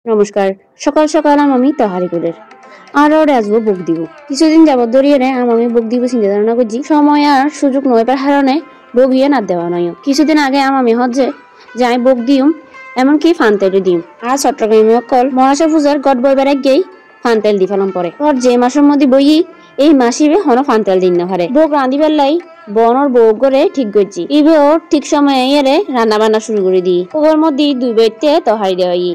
নমস্কার। সকাল সকাল আমি তহারিকুলের আর আসবো বুক দিব। কিছুদিন যাবত ধরিয়ে আমি বুক দিব চিন্তা ধারণা করছি, সময় আর সুযোগ নয় পার হারণে বুক ইয়ে না দেওয়া নয়। কিছুদিন আগে আমি হচ্ছে যে আমি বুক দিম, এমনকি ফানতেলও দিম। আর চট্টগ্রামে অকল মহাশয় পূজার গড বইবার গেই ফানতেল দি ফেলাম পরে আর যে মাসের মধ্যে বই এই মাসিবে হন ফানতেল দিন না পারে। বুক রাঁধি বেলাই বনর বউ করে ঠিক করছি, ইবেও ঠিক সময়ে এরে রান্না বান্না শুরু করে দিই। ওর মধ্যে দুই বইতে তহারি দেওয়াই,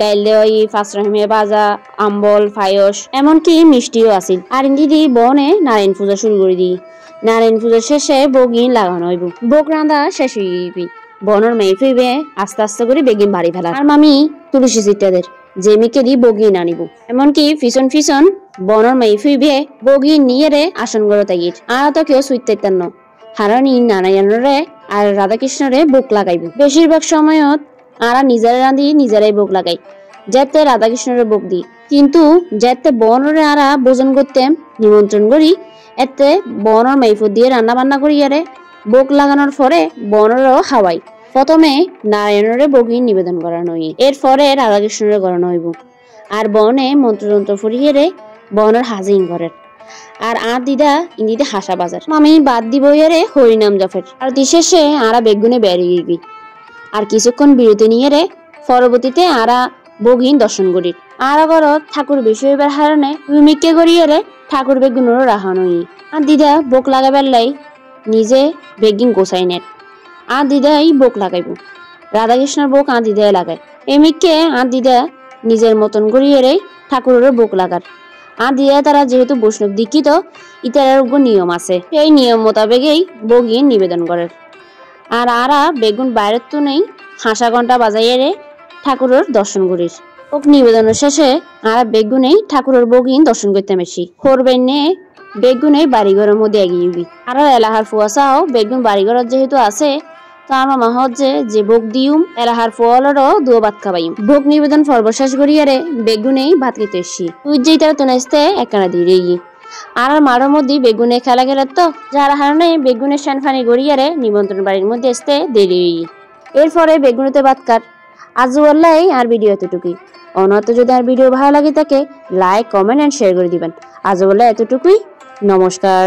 ডাইল দেওয়াই, ফাঁসরাহিমে বাজা, আম্বল, পায়স, এমনকি মিষ্টিও আসিল। আর দিদি বনে নারায়ণ পূজা শুরু করে দিই। নারায়ণ পূজা শেষে বগিন লাগানো হইব। বক রাঁধা শেষ হইবি, বনর মেয়ে ফিরবে আস্তে আস্তে করে বেগিন বাড়ি ফেলা। আর মামি তুলসী চিত্তাদের যে মিকে দি বগিন আনিব, এমনকি ফিসন ফিসন বনর মেয়ে ফিরবে বগিন নিয়ে রে আসন গড়ে তাগির। আর তো কেউ সুইতাইতান ন হারণী নারায়ণরে আর রাধাকৃষ্ণরে বুক লাগাইব। বেশিরভাগ সময়ত আরা নিজেরা রাঁধি নিজেরাই বুক লাগাই, যেতে রাধাকৃষ্ণরে বুক দি। কিন্তু যেতে বনরে আরা ভোজন করতে নিমন্ত্রণ করি, এতে বনর মেইফুর দিয়ে রান্না বান্না করি আরে বুক লাগানোর পরে বনরও খাওয়াই। প্রথমে নারায়ণরে বগি নিবেদন করানো হই, এরপরে রাধাকৃষ্ণরে করানো হইব। আর বনে মন্ত্রযন্ত্র ফুরিয়ে রে বনর হাজিং করেন। আর দিদা ইন্দিতে হাসা বাজার আমি বাদ দিব এরে হরিনাম জফের। আর শেষে আরা বেগুনে বেরিয়ে গিবি। আর কিছুক্ষণ বিরতি নিয়ে রে পরবর্তীতে আরা বগিন দর্শন করি। আর ঘরত ঠাকুর বিষয়বার হারণে মিকে করিয়ে রে ঠাকুর বেগুনেরও রাহানই। আর দিদা বুক লাগাবার লাই নিজে বেগিন গোসাই নেট। আর দিদাই বুক লাগাইব, রাধাকৃষ্ণর বুক দিদাই লাগায়। এমিকে দিদা নিজের মতন করিয়ে রে ঠাকুরেরও বুক লাগার। আর দিদা তারা যেহেতু বৈষ্ণব দীক্ষিত, ইতার নিয়ম আছে, এই নিয়ম মোতাবেকই বগিন নিবেদন করে। আর আরা বেগুন বাইরের তো নেই হাসা ঘন্টা বাজাইয়ে রে ঠাকুরের দর্শন করিস। ওক নিবেদনের শেষে আর বেগুনেই ঠাকুরের বগিন দর্শন করতে মেশি করবেন নে বেগুনে বাড়িঘরের মধ্যে এগিয়ে। আর এলাহার ফুয়াশাও বেগুন বাড়িঘরত যেহেতু আছে, তো আমার মা হচ্ছে যে ভোগ দিউম এলাহার ফলরও দুও ভাত খাবাইম। ভোগ নিবেদন সর্বশেষ করিয়ারে বেগুনেই ভাত খেতে এসছি তুই যেই তারা তো নাচতে একখানা দিয়ে আর মাড়ের মধ্যে বেগুনে খেলা গেলে তো যার হারণে বেগুনের শানফানি গড়িয়ারে নিমন্ত্রণ বাড়ির মধ্যে আসতে দেরি। এরপরে বেগুনেতে ভাত কাট। আজ বললাই আর ভিডিও এতটুকুই। অনত যদি আর ভিডিও ভালো লাগে থাকে লাইক, কমেন্ট এন্ড শেয়ার করে দিবেন। আজ বললে এতটুকুই। নমস্কার।